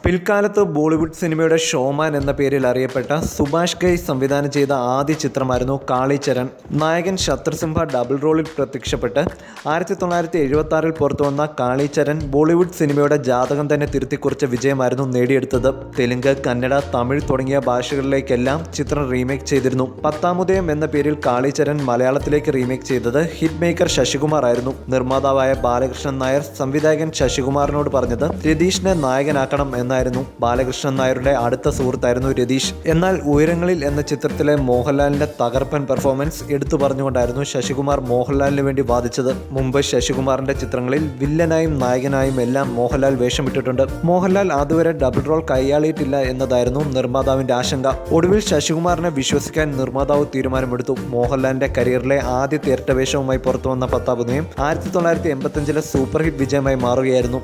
പിൽക്കാലത്ത് ബോളിവുഡ് സിനിമയുടെ ഷോമാൻ എന്ന പേരിൽ അറിയപ്പെട്ട സുഭാഷ് ഘൈ സംവിധാനം ചെയ്ത ആദ്യ ചിത്രമായിരുന്നു കാളിചരൺ. നായകൻ ശത്രുസിംഹ ഡബിൾ റോളിൽ പ്രത്യക്ഷപ്പെട്ട് 1976 പുറത്തുവന്ന കാളിചരൺ ബോളിവുഡ് സിനിമയുടെ ജാതകം തന്നെ തിരുത്തിക്കുറിച്ച വിജയമായിരുന്നു നേടിയെടുത്തത്. തെലുങ്ക്, കന്നഡ, തമിഴ് തുടങ്ങിയ ഭാഷകളിലേക്കെല്ലാം ചിത്രം റീമേക്ക് ചെയ്തിരുന്നു. പത്താമുദയം എന്ന പേരിൽ കാളിചരൺ മലയാളത്തിലേക്ക് റീമേക്ക് ചെയ്തത് ഹിറ്റ് മേക്കർ ശശികുമാർ ആയിരുന്നു. നിർമ്മാതാവായ ബാലകൃഷ്ണൻ നായർ സംവിധായകൻ ശശികുമാറിനോട് പറഞ്ഞത് രതീഷിനെ നായകനാക്കണം എന്നായിരുന്നു. ബാലകൃഷ്ണൻ നായരുടെ അടുത്ത സുഹൃത്തായിരുന്നു രതീഷ്. എന്നാൽ ഉയരങ്ങളിൽ എന്ന ചിത്രത്തിലെ മോഹൻലാലിന്റെ തകർപ്പൻ പെർഫോമൻസ് എടുത്തു പറഞ്ഞുകൊണ്ടായിരുന്നു ശശികുമാർ മോഹൻലാലിന് വേണ്ടി വാദിച്ചത്. മുമ്പ് ശശികുമാറിന്റെ ചിത്രങ്ങളിൽ വില്ലനായും നായകനായും എല്ലാം മോഹൻലാൽ വേഷമിട്ടിട്ടുണ്ട്. മോഹൻലാൽ അതുവരെ ഡബിൾ റോൾ കൈയാളിയിട്ടില്ല എന്നതായിരുന്നു നിർമ്മാതാവിന്റെ ആശങ്ക. ഒടുവിൽ ശശികുമാറിനെ വിശ്വസിക്കാൻ നിർമ്മാതാവ് തീരുമാനമെടുത്തു. മോഹൻലാലിന്റെ കരിയറിലെ ആദ്യത്തെ ഇരട്ട വേഷവുമായി പുറത്തുവന്ന പത്താമുദയം 1985 സൂപ്പർ ഹിറ്റ് വിജയമായി മാറുകയായിരുന്നു.